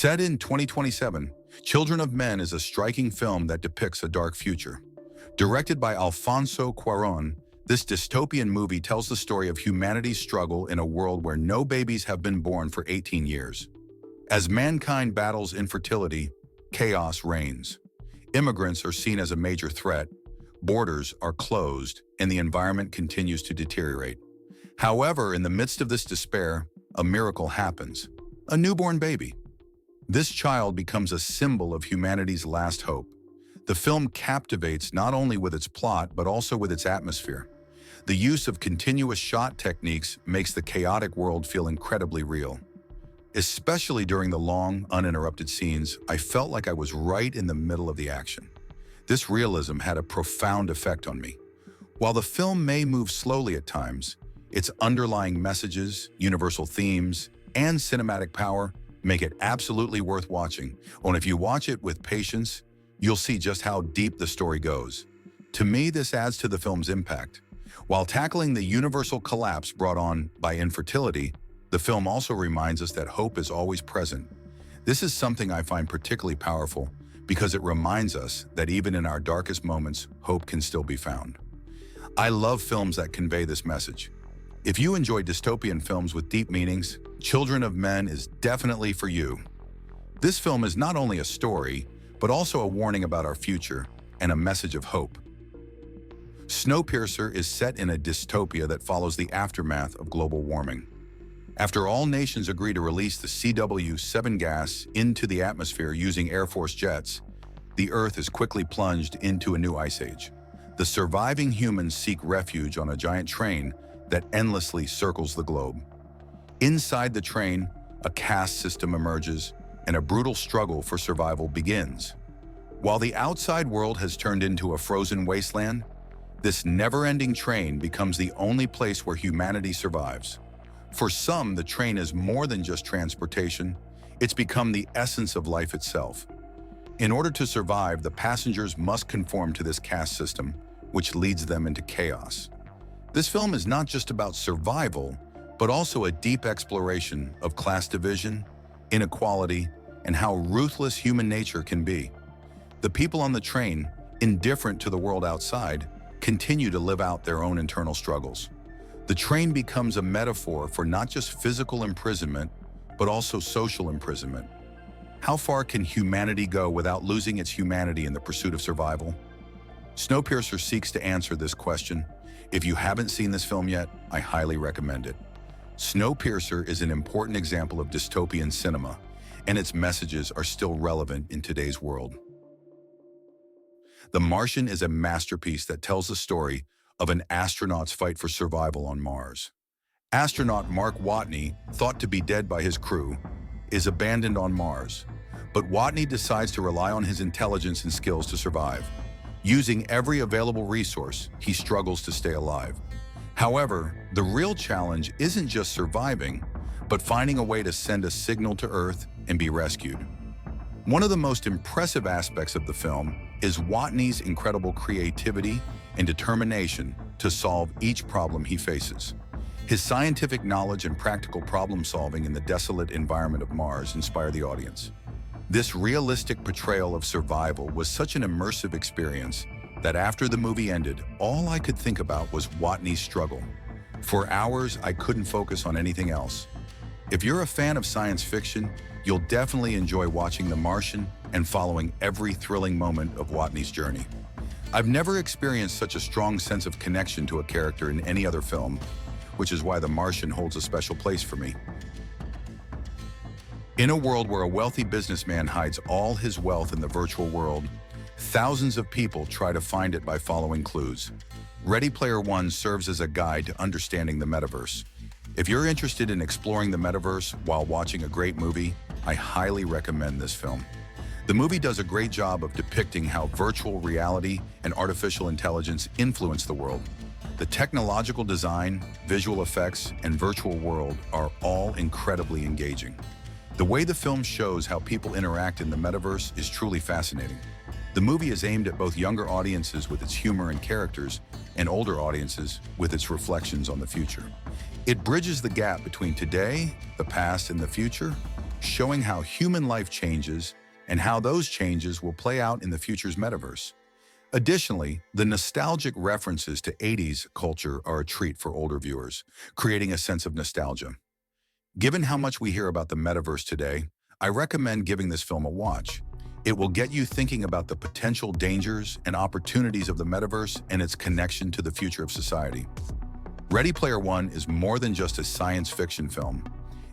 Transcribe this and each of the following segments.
Set in 2027, Children of Men is a striking film that depicts a dark future. Directed by Alfonso Cuarón, this dystopian movie tells the story of humanity's struggle in a world where no babies have been born for 18 years. As mankind battles infertility, chaos reigns. Immigrants are seen as a major threat, borders are closed, and the environment continues to deteriorate. However, in the midst of this despair, a miracle happens: a newborn baby. This child becomes a symbol of humanity's last hope. The film captivates not only with its plot, but also with its atmosphere. The use of continuous shot techniques makes the chaotic world feel incredibly real. Especially during the long, uninterrupted scenes, I felt like I was right in the middle of the action. This realism had a profound effect on me. While the film may move slowly at times, its underlying messages, universal themes, and cinematic power make it absolutely worth watching. And if you watch it with patience, you'll see just how deep the story goes. To me, this adds to the film's impact. While tackling the universal collapse brought on by infertility, the film also reminds us that hope is always present. This is something I find particularly powerful because it reminds us that even in our darkest moments, hope can still be found. I love films that convey this message. If you enjoy dystopian films with deep meanings, Children of Men is definitely for you. This film is not only a story, but also a warning about our future and a message of hope. Snowpiercer is set in a dystopia that follows the aftermath of global warming. After all nations agree to release the CW7 gas into the atmosphere using Air Force jets, the Earth is quickly plunged into a new ice age. The surviving humans seek refuge on a giant train that endlessly circles the globe. Inside the train, a caste system emerges, and a brutal struggle for survival begins. While the outside world has turned into a frozen wasteland, this never-ending train becomes the only place where humanity survives. For some, the train is more than just transportation. It's become the essence of life itself. In order to survive, the passengers must conform to this caste system, which leads them into chaos. This film is not just about survival, but also a deep exploration of class division, inequality, and how ruthless human nature can be. The people on the train, indifferent to the world outside, continue to live out their own internal struggles. The train becomes a metaphor for not just physical imprisonment, but also social imprisonment. How far can humanity go without losing its humanity in the pursuit of survival? Snowpiercer seeks to answer this question. If you haven't seen this film yet, I highly recommend it. Snowpiercer is an important example of dystopian cinema, and its messages are still relevant in today's world. The Martian is a masterpiece that tells the story of an astronaut's fight for survival on Mars. Astronaut Mark Watney, thought to be dead by his crew, is abandoned on Mars, but Watney decides to rely on his intelligence and skills to survive. Using every available resource, he struggles to stay alive. However, the real challenge isn't just surviving, but finding a way to send a signal to Earth and be rescued. One of the most impressive aspects of the film is Watney's incredible creativity and determination to solve each problem he faces. His scientific knowledge and practical problem-solving in the desolate environment of Mars inspire the audience. This realistic portrayal of survival was such an immersive experience that after the movie ended, all I could think about was Watney's struggle. For hours, I couldn't focus on anything else. If you're a fan of science fiction, you'll definitely enjoy watching The Martian and following every thrilling moment of Watney's journey. I've never experienced such a strong sense of connection to a character in any other film, which is why The Martian holds a special place for me. In a world where a wealthy businessman hides all his wealth in the virtual world, thousands of people try to find it by following clues. Ready Player One serves as a guide to understanding the metaverse. If you're interested in exploring the metaverse while watching a great movie, I highly recommend this film. The movie does a great job of depicting how virtual reality and artificial intelligence influence the world. The technological design, visual effects, and virtual world are all incredibly engaging. The way the film shows how people interact in the metaverse is truly fascinating. The movie is aimed at both younger audiences with its humor and characters, and older audiences with its reflections on the future. It bridges the gap between today, the past, and the future, showing how human life changes and how those changes will play out in the future's metaverse. Additionally, the nostalgic references to 80s culture are a treat for older viewers, creating a sense of nostalgia. Given how much we hear about the metaverse today, I recommend giving this film a watch. It will get you thinking about the potential dangers and opportunities of the metaverse and its connection to the future of society. Ready Player One is more than just a science fiction film.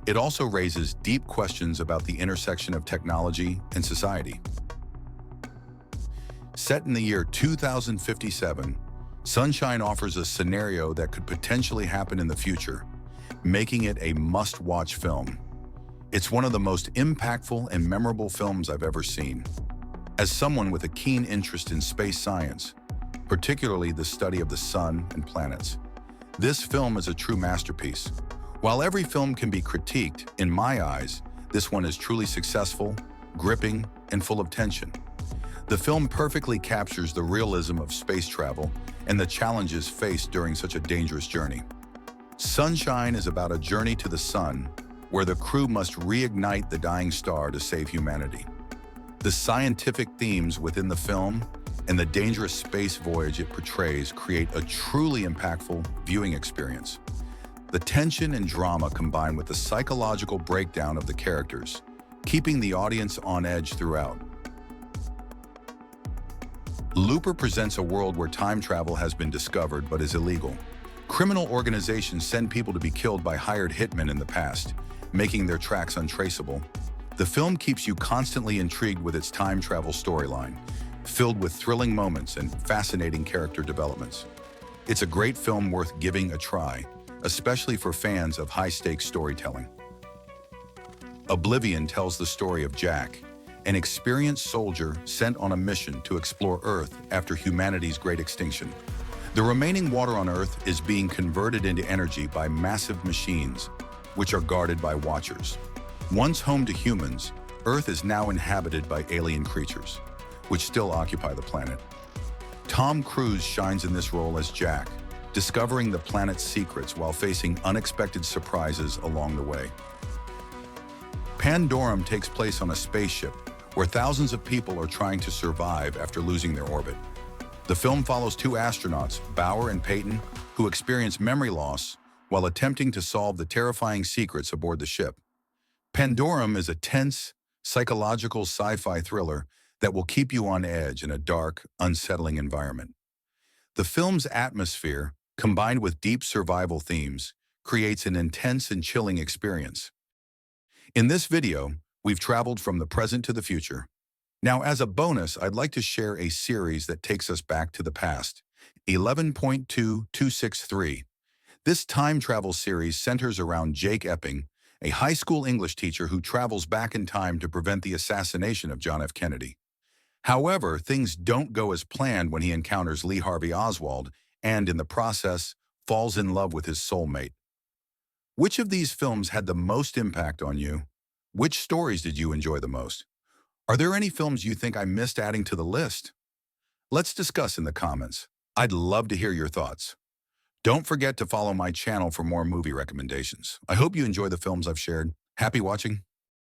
It also raises deep questions about the intersection of technology and society. Set in the year 2057, Sunshine offers a scenario that could potentially happen in the future, making it a must-watch film. It's one of the most impactful and memorable films I've ever seen. As someone with a keen interest in space science, particularly the study of the sun and planets, this film is a true masterpiece. While every film can be critiqued, in my eyes, this one is truly successful, gripping, and full of tension. The film perfectly captures the realism of space travel and the challenges faced during such a dangerous journey. Sunshine is about a journey to the sun, where the crew must reignite the dying star to save humanity. The scientific themes within the film and the dangerous space voyage it portrays create a truly impactful viewing experience. The tension and drama combine with the psychological breakdown of the characters, keeping the audience on edge throughout. Looper presents a world where time travel has been discovered but is illegal. Criminal organizations send people to be killed by hired hitmen in the past, making their tracks untraceable. The film keeps you constantly intrigued with its time travel storyline, filled with thrilling moments and fascinating character developments. It's a great film worth giving a try, especially for fans of high-stakes storytelling. Oblivion tells the story of Jack, an experienced soldier sent on a mission to explore Earth after humanity's great extinction. The remaining water on Earth is being converted into energy by massive machines, which are guarded by Watchers. Once home to humans, Earth is now inhabited by alien creatures, which still occupy the planet. Tom Cruise shines in this role as Jack, discovering the planet's secrets while facing unexpected surprises along the way. Pandorum takes place on a spaceship where thousands of people are trying to survive after losing their orbit. The film follows two astronauts, Bauer and Peyton, who experience memory loss while attempting to solve the terrifying secrets aboard the ship. Pandorum is a tense, psychological sci-fi thriller that will keep you on edge in a dark, unsettling environment. The film's atmosphere, combined with deep survival themes, creates an intense and chilling experience. In this video, we've traveled from the present to the future. Now, as a bonus, I'd like to share a series that takes us back to the past, 11.2263. This time travel series centers around Jake Epping, a high school English teacher who travels back in time to prevent the assassination of John F. Kennedy. However, things don't go as planned when he encounters Lee Harvey Oswald and, in the process, falls in love with his soulmate. Which of these films had the most impact on you? Which stories did you enjoy the most? Are there any films you think I missed adding to the list? Let's discuss in the comments. I'd love to hear your thoughts. Don't forget to follow my channel for more movie recommendations. I hope you enjoy the films I've shared. Happy watching.